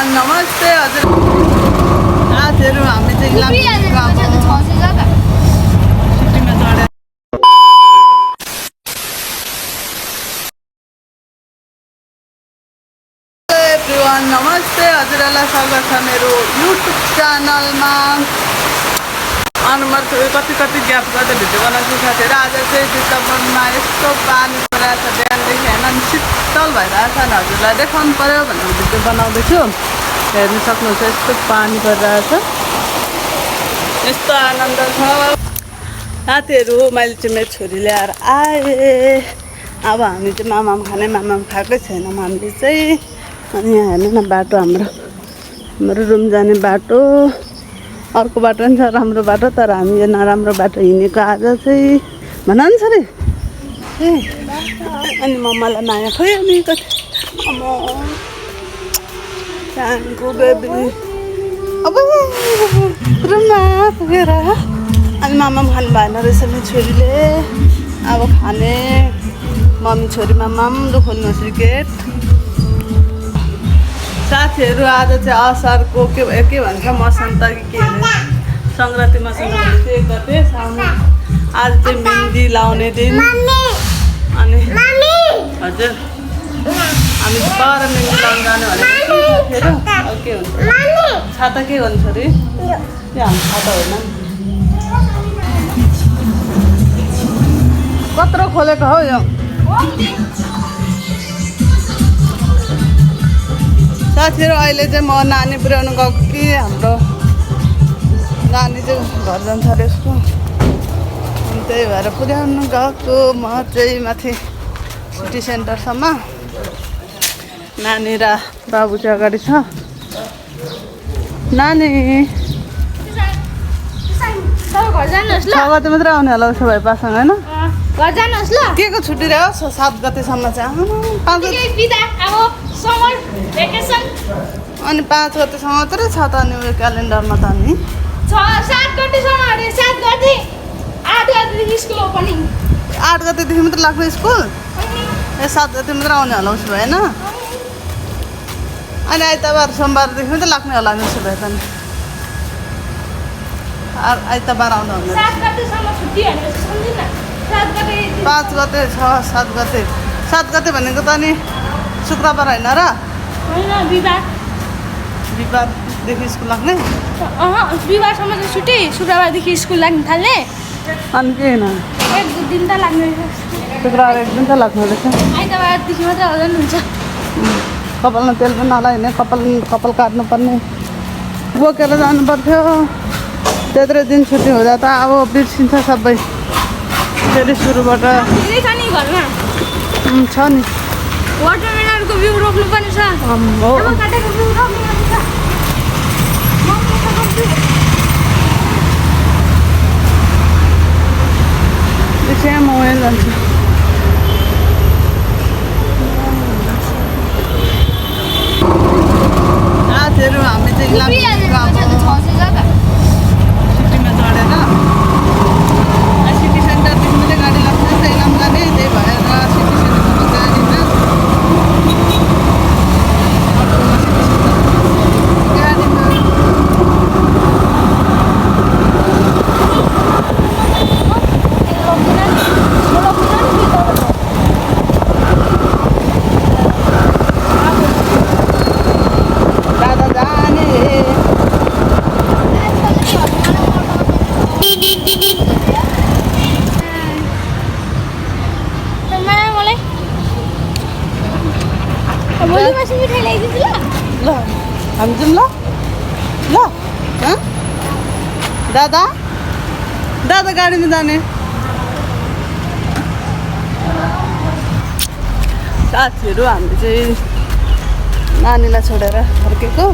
Everyone नमस्ते हजुर साथीहरू हामी चाहिँ छुट्टीमा चढेर एभ्रिवान नमस्ते हजुरहरूलाई स्वागत छ मेरो युट्युब च्यानलमा। अनुहार कति ग्याप गर्दै भिडियो बनाउँछु साथीहरू। आज चाहिँ चितवनमा यस्तो पानी परिरहेको छ, बिहानदेखि होइन शीतल भइरहेको छ नि, हजुरलाई देखाउनु पऱ्यो भनेर भिडियो बनाउँदैछु। हेर्नु सक्नुहुन्छ यस्तो पानी परिरहेको छ, यस्तो आनन्द छ साथीहरू। मैले चाहिँ मेरो छोरी ल्याएर आएँ। अब हामी चाहिँ मामाम खाने, मामाम खाएकै छैनौँ हामीले चाहिँ। अनि यहाँ हेर्नु न बाटो, हाम्रो रुम जाने बाटो, अर्को बाटो पनि छ राम्रो बाटो, तर हामी यो नराम्रो बाटो हिँडेको आज चाहिँ भन नि छोरी। अनि मम्मालाई माया खोयो नि कति थ्याङ्कु बेबी। अब रुममा पुगेर अनि मामाम खानु भएन रहेछ नि छोरीले, अब खाने। मम्मी छोरी मामाम दुखाउनुहोस् क्रिकेट साथीहरू। आज चाहिँ असारको के भन्छ मसन्त कि के सङ्क्रान्ति मसन्त भनेको 1 गते साउन। आज चाहिँ मेहन्दी लाउने दिन। अनि हजुर हामी पर मेहन्दी लाउनु जाने भनेको साथीहरू। अब के हुन्छ छाता के गर्नु छोरी, त्यो हाम्रो छाता होइन कत्रो खोलेको हो यो साथीहरू। अहिले चाहिँ म नानी पुर्याउनु गएको कि हाम्रो नानी चाहिँ घर जान्छ अरे उसको, अनि त्यही भएर पुर्याउनु गएको म चाहिँ माथि सिटी सेन्टरसम्म। नानी र बाबु चाहिँ अगाडि छ। नानी 6 गते मात्रै आउने होला उसो भए पासँग होइन, घर जानुहोस् ल। के को छुट्टी रह्यो 7 गतेसम्म चाहिँ 5 गते। अनि 5 गतेसम्म मात्रै छ त अनि उयो क्यालेन्डरमा त अनि 7 गतेसम्म अरे 7 गते 8 गतेदेखि स्कुल ओपनिङ। 8 गतेदेखि मात्रै लाग्ने स्कुल, ए 7 गते मात्रै आउने होला उसो भए होइन। अनि आइतबार सोमबारदेखि मात्रै लाग्ने होला नि उसो भए त नि, आइतबार आउँदा हुँदैन। 7 गतेसम्म छुट्टी भनेर सम्झिन। 7 गते 5 गते छ 7 गते। 7 गते भनेको त अनि शुक्रबार होइन र, होइन बिहिबारदेखि स्कुल लाग्ने। बिहिबारसम्म चाहिँ छुट्टी, शुक्रबारदेखि स्कुल लाग्न थाल्ने। अनि के होइन 1 दिन त लाग्ने रहेछ, शुक्रबार 1 दिन त लाग्ने रहेछ। आइतबारदेखि मात्रै आउँदैन हुन्छ। कपालमा तेल पनि नलाइने, कपाल काट्नुपर्ने, बोकेर जानु पर्थ्यो। त्यत्रो दिन छुट्टी हुँदा त अब बिर्सिन्छ सबै, फेरि सुरुबाट छ नि घरमा छ नि। वाटरमेलनको बिउ रोप्नु पनि छ, हो काटेको बिउ रोप्नु पनि छ। सेम उयो जान्छ। साथीहरू हामी चाहिँ सिटीमा चढेर सिटी सेन्टरदेखि मात्रै गाडी लाग्छ नि त इलाम जाने, त्यही भएर सिटी सेन्टरसम्म जाँदैन। ल हामी जाऊँ ल दादा गाडीमा जाने। साथीहरू हामी चाहिँ नानीलाई छोडेर फर्केको।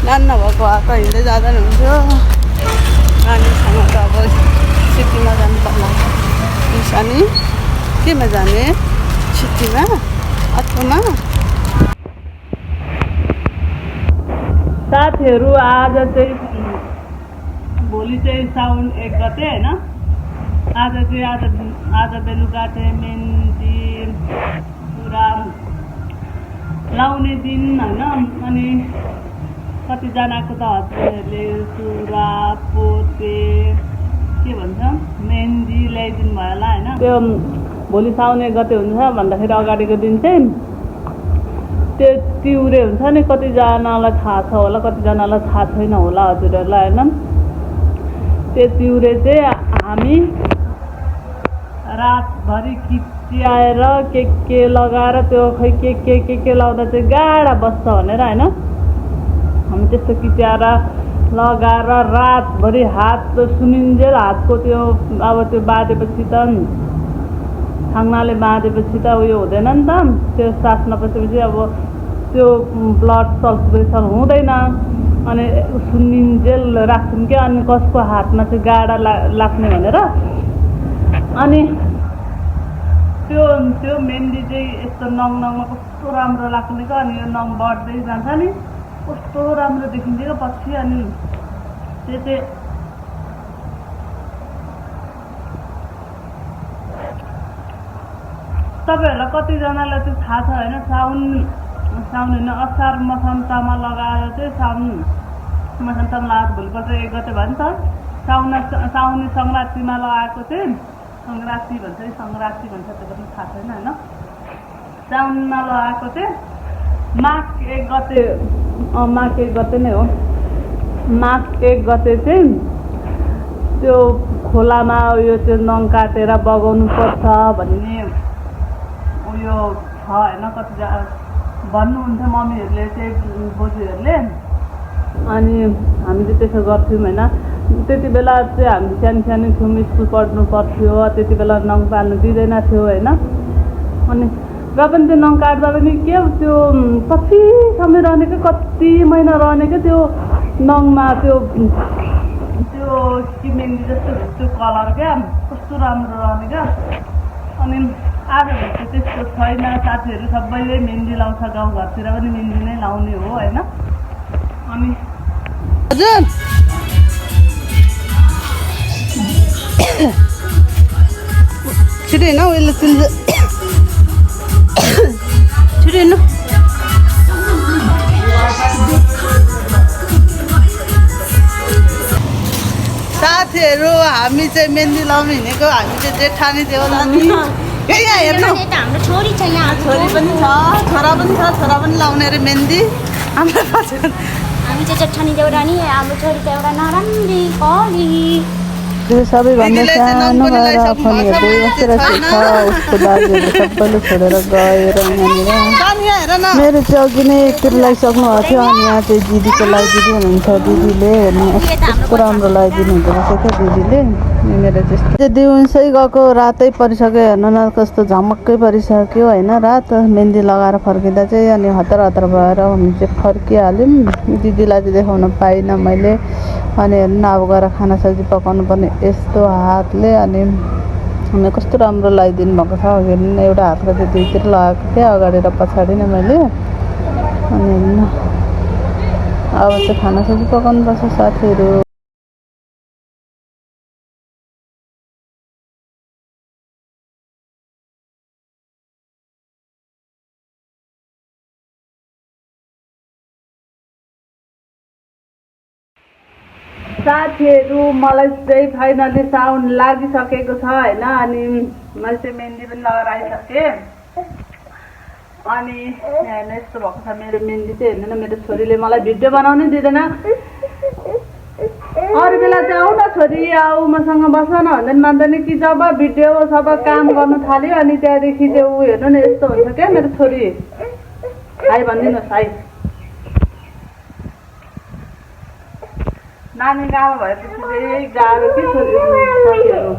नानी नभएको भए त हिँड्दै जाँदा नि हुन्थ्यो, नानीसँग त अब सिटीमा जानु पर्ला। निशानी केमा जाने, सिटीमा अथवा साथीहरू आज चाहिँ भोलि चाहिँ साउन 1 गते होइन। आज बेलुका चाहिँ मेहन्दी पुरा लाउने दिन होइन अनि कतिजनाको त हस्बेन्डहरूले सुरा पोते के भन्छ मेहन्दी ल्याइदिनु भयो होला होइन त्यो भोलि साउने गते हुन्छ भन्दाखेरि अगाडिको दिन चाहिँ त्यो तिउरे हुन्छ नि कतिजनालाई थाहा छ होला कतिजनालाई थाहा छैन होला हजुरहरूलाई होइन त्यो तिउरे चाहिँ हामी रातभरि किच्याएर के लगाएर त्यो खै के लाउँदा चाहिँ गाडा बस्छ भनेर होइन हामी त्यस्तो किच्याएर लगाएर रातभरि हात सुनिन्जेल हातको त्यो अब त्यो बाँधेपछि त थाङ्नाले बाँधेपछि त उयो हुँदैन नि त त्यो सास नपसेपछि अब त्यो ब्लड सर्कुलेसन हुँदैन अनि सुनिन्जेल राख्छौँ क्या अनि कसको हातमा चाहिँ गाडा लाग्ने भनेर अनि त्यो मेहन्दी चाहिँ यस्तो नङमा कस्तो राम्रो लाग्ने क्या अनि यो नङ बढ्दै जान्छ नि कस्तो राम्रो देखिन्थ्यो पछि अनि त्यो चाहिँ तपाईँहरूलाई कतिजनालाई चाहिँ थाहा छ होइन साउन होइन असार मसान्तमा लगाएर चाहिँ साउन मसान्तमा लगाएर भोलिपल्ट 1 गते भयो नि त साउने सङ्क्रान्तिमा लगाएको चाहिँ सङ्क्रान्ति भन्छ त्यो पनि थाहा छैन होइन साउनमा लगाएको चाहिँ माघ 1 गते माघ 1 गते नै हो माघ 1 गते चाहिँ त्यो खोलामा उयो त्यो नङ काटेर बगाउनु पर्छ भन्ने उयो छ होइन कति भन्नुहुन्थ्यो मम्मीहरूले चाहिँ बोजूहरूले अनि हामी चाहिँ त्यसो गर्थ्यौँ होइन त्यति बेला चाहिँ हामी सानो थियौँ स्कुल पढ्नु पर्थ्यो त्यति बेला नङ पाल्नु दिँदैन थियो होइन अनि र पनि त्यो नङ काट्दा पनि के त्यो कति समय रहने क्या कति महिना रहने क्या त्यो नङमा त्यो मेहन्दी जस्तो त्यो कलर क्या कस्तो राम्रो रहने क्या अनि आजभोलि चाहिँ त्यस्तो छैन साथीहरू सबैले मेहन्दी लाउँछ गाउँघरतिर पनि मेहन्दी नै लाउने हो होइन अनि हजुर छिटो होइन उसले चिन्छ छिटो हेर्नु साथीहरू हामी चाहिँ मेहन्दी लाउनु हिँडेको हामी चाहिँ जेठानी देउला यहाँ हेर्नु हाम्रो छोरी छ यहाँ छोरी पनि छ छोरा पनि लाउने अरे मेहन्दी हाम्रो हामी चाहिँ जेठानी देउरानी हाम्रो छोरी त एउटा नराम्री कली त्यो सबैभन्दा सानो भएर आफूले हेर्दै बसिरहेको छ उसको दाजुहरूले सबैले छोडेर गएर यहाँनिर मेरो चाहिँ अघि नै एकतिर लगाइसक्नु भएको थियो अनि यहाँ चाहिँ दिदीको लगाइदिनु हुनुहुन्छ दिदीले हेर्नु कस्तो राम्रो लगाइदिनु हुँदो रहेछ क्या दिदीले मेरो त्यस्तो दिउँसै गएको रातै परिसक्यो हेर्नु न कस्तो झमक्कै परिसक्यो होइन रात मेहन्दी लगाएर फर्किँदा चाहिँ अनि हतार भएर हामी चाहिँ फर्किहाल्यौँ दिदीलाई चाहिँ देखाउन पाइनँ मैले अनि हेर्नु न अब गएर खाना सब्जी पकाउनु पर्ने यस्तो हातले अनि हामी कस्तो राम्रो लगाइदिनु भएको छ अघि एउटा हातको चाहिँ दुईतिर लगाएको थिएँ अगाडि र पछाडि नै मैले अनि हेर्नु अब चाहिँ खाना सब्जी पकाउनु पर्छ साथीहरू साथीहरू मलाई चाहिँ फाइनली साउन लागिसकेको छ होइन अनि मैले चाहिँ मेहन्दी पनि लगाएर आइसकेँ अनि हेर्नु यस्तो भएको छ मेरो मेहन्दी चाहिँ हेर्नु न मेरो छोरीले मलाई भिडियो बनाउनै दिँदैन अरू बेला चाहिँ आऊ न छोरी आऊ मसँग बस न भन्दैन मान्दैन कि जब भिडियो सब काम गर्नु थाल्यो अनि त्यहाँदेखि चाहिँ ऊ हेर्नु न यस्तो हुन्छ क्या मेरो छोरी हाई भनिदिनुहोस् हाई नानी गाउँमा भएपछि चाहिँ गाह्रो के साथीहरू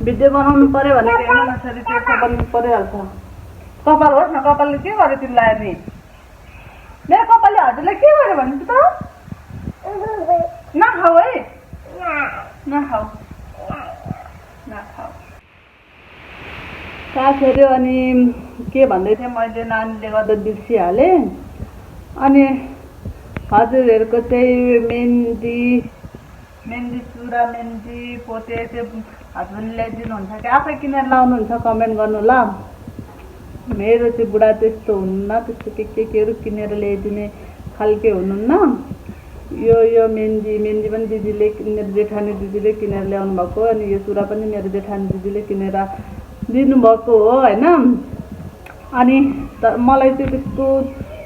भिडियो बनाउनु पऱ्यो भने हेर्नु न छोरी त्यो बन्नु परिहाल्छ कपाल होस् न कपालले के गर्यो तिमीलाई अनि मेरो कपालले हजुरलाई के गर्यो भन्नु त नखाऊ है नखाऊ साथीहरू अनि के भन्दै थिएँ मैले नानीले गर्दा बिर्सिहालेँ अनि हजुरहरूको चाहिँ मेहन्दी चुरा मेहन्दी पोते त्यो हस्बेन्डले ल्याइदिनुहुन्छ कि आफै किनेर लाउनुहुन्छ कमेन्ट गर्नु ल मेरो चाहिँ बुढा त्यस्तो हुनुहुन्न, त्यस्तो केहरू किनेर ल्याइदिने खालके हुनुहुन्न। यो मेहन्दी पनि दिदीले किनेर, जेठानी दिदीले किनेर ल्याउनु भएको, अनि यो चुरा पनि मेरो जेठानी दिदीले किनेर दिनुभएको हो होइन। अनि मलाई चाहिँ त्यस्तो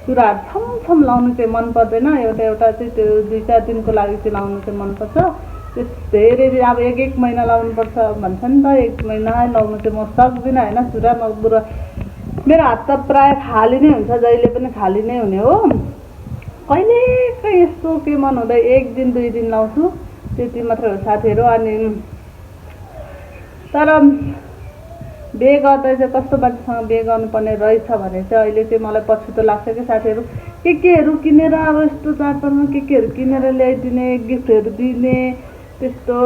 चुराहरू छम लाउनु चाहिँ मन पर्दैन। एउटा चाहिँ त्यो 2-4 दिनको लागि चाहिँ लाउनु चाहिँ मनपर्छ। त्यस धेरै अब 1 महिना लाउनुपर्छ भन्छ नि त, 1 महिना लाउनु चाहिँ म सक्दिनँ होइन। चुरा बुढो मेरो हात त प्रायः खाली नै हुन्छ, जहिले पनि खाली नै हुने हो। कहिले काहीँ यस्तो के मन हुँदा 1 दिन 2 दिन लाउँछु, त्यति मात्रै हो साथीहरू। अनि तर बिहे गर्दा चाहिँ कस्तो मान्छेसँग बिहे गर्नुपर्ने रहेछ भने चाहिँ अहिले चाहिँ मलाई पछुतो लाग्छ कि साथीहरू। केहरू किनेर अब यस्तो चाडपर्वमा केहरू किनेर ल्याइदिने, गिफ्टहरू दिने, त्यस्तो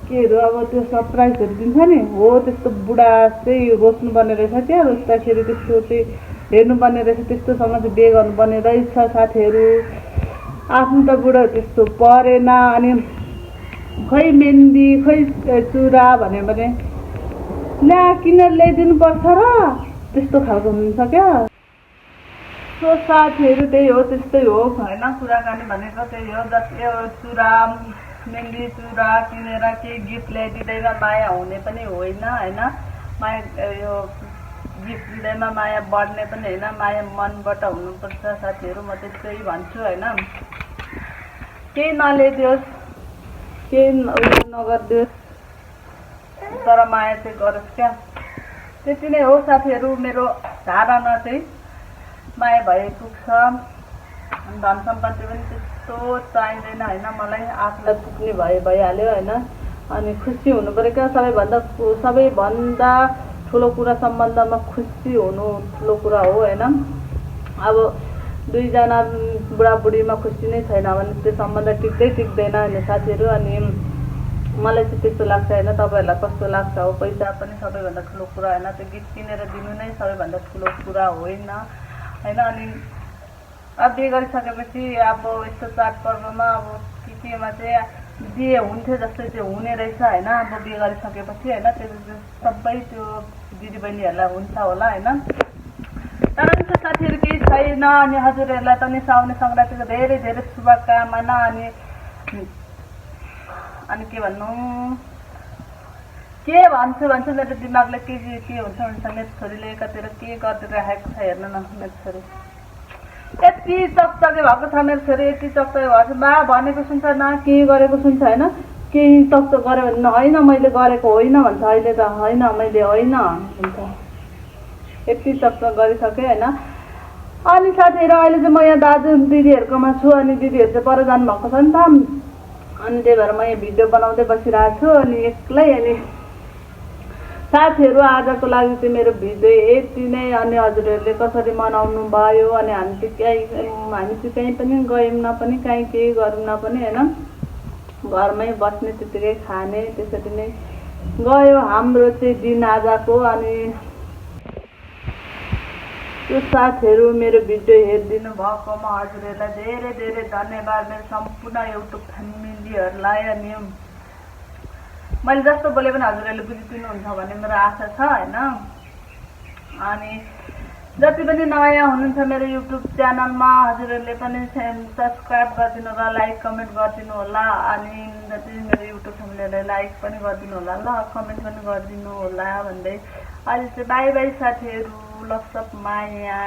केहरू अब त्यो सरप्राइजहरू दिन्छ नि हो। त्यस्तो बुढा चाहिँ रोज्नुपर्ने रहेछ क्या, रोज्दाखेरि त्यस्तो चाहिँ हेर्नुपर्ने रहेछ, त्यस्तोसँग चाहिँ बिहे गर्नुपर्ने रहेछ साथीहरू। आफ्नो त बुढो त्यस्तो परेन। अनि खै मेहन्दी खै चुरा भन्यो भने ल्या किनेर ल्याइदिनु पर्छ र त्यस्तो खालको हुन्छ क्या। सो साथीहरू त्यही हो, त्यस्तै हो होइन। कुराकानी भनेको त्यही हो, जति चुरा मेहन्दी चुरा किनेर केही गिफ्ट ल्याइदिँदैन माया हुने पनि होइन होइन। माया यो गिफ्ट दिँदैमा माया बढ्ने पनि होइन, माया मनबाट हुनुपर्छ साथीहरू। म त्यस्तै भन्छु होइन। केही नल्याइदियोस्, केही नगरिदियोस्, तर माया चाहिँ गरोस् क्या, त्यति नै हो साथीहरू। मेरो धारणा चाहिँ माया भए पुग्छ, धन सम्पत्ति पनि त्यस्तो चाहिँदैन होइन। मलाई आफूलाई पुग्ने भइहाल्यो होइन। अनि खुसी हुनु पऱ्यो क्या, सबैभन्दा ठुलो कुरा सम्बन्धमा खुसी हुनु ठुलो कुरा हो होइन। अब 2 जना बुढाबुढीमा खुसी नै छैन भने त्यो सम्बन्ध टिक्दैन होइन साथीहरू। अनि मलाई चाहिँ त्यस्तो लाग्छ होइन। तपाईँहरूलाई कस्तो लाग्छ हो? पैसा पनि सबैभन्दा ठुलो कुरा होइन, त्यो गिफ्ट किनेर दिनु नै सबैभन्दा ठुलो कुरा होइन होइन। अनि अब बिहे गरिसकेपछि अब यस्तो चाडपर्वमा अब केमा चाहिँ बिहे हुन्थ्यो जस्तै चाहिँ हुने रहेछ होइन। अब बिहे गरिसकेपछि होइन, त्यो सबै त्यो दिदीबहिनीहरूलाई हुन्छ होला होइन। तर पनि साथीहरू केही छैन। अनि हजुरहरूलाई पनि साउने सङ्क्रान्तिको धेरै धेरै शुभकामना। अनि के भन्नु, के भन्छु मेरो दिमागले के हुन्छ मेरो छोरीले एकातिर के गरिदिइराखेको छ हेर्नु न। मेरो छोरी यति चकचके भएको छ, मेरो छोरी यति चकचके भएको छ। बा भनेको सुन्छ न, के गरेको सुन्छ होइन। केही चकचक गऱ्यो भने होइन मैले गरेको होइन भन्छ, अहिले त होइन मैले होइन भन्छ। यति चकचक गरिसकेँ होइन। अनि साथीहरू अहिले चाहिँ म यहाँ दाजु दिदीहरूकोमा छु। अनि दिदीहरू चाहिँ पर जानुभएको छ नि त, अनि त्यही भएर म यहाँ भिडियो बनाउँदै बसिरहेको छु अनि एक्लै। अनि साथीहरू आजको लागि चाहिँ मेरो भिडियो यति नै। अनि हजुरहरूले कसरी मनाउनु भयो? अनि हामी चाहिँ कहीँ पनि गयौँ पनि, कहीँ केही गरौँ पनि होइन, घरमै बस्ने त्यतिकै खाने, त्यसरी नै गयो हाम्रो चाहिँ दिन आजको। अनि त्यो साथीहरू मेरो भिडियो हेरिदिनु भएकोमा हजुरहरूलाई धेरै धेरै धन्यवाद, मेरो सम्पूर्ण युट्युब फ्यामिलीहरूलाई। अनि मैले जस्तो बोले पनि हजुरहरूले बुझिदिनुहुन्छ भन्ने मेरो आशा छ होइन। अनि जति पनि नयाँ हुनुहुन्छ मेरो युट्युब च्यानलमा हजुरहरूले पनि सब्सक्राइब गरिदिनु होला, लाइक कमेन्ट गरिदिनु होला। अनि जति मेरो युट्युब फ्यामिलीहरूलाई लाइक पनि गरिदिनु होला ल, कमेन्ट पनि गरिदिनु होला भन्दै अहिले चाहिँ बाई बाई साथीहरू, लभ माया।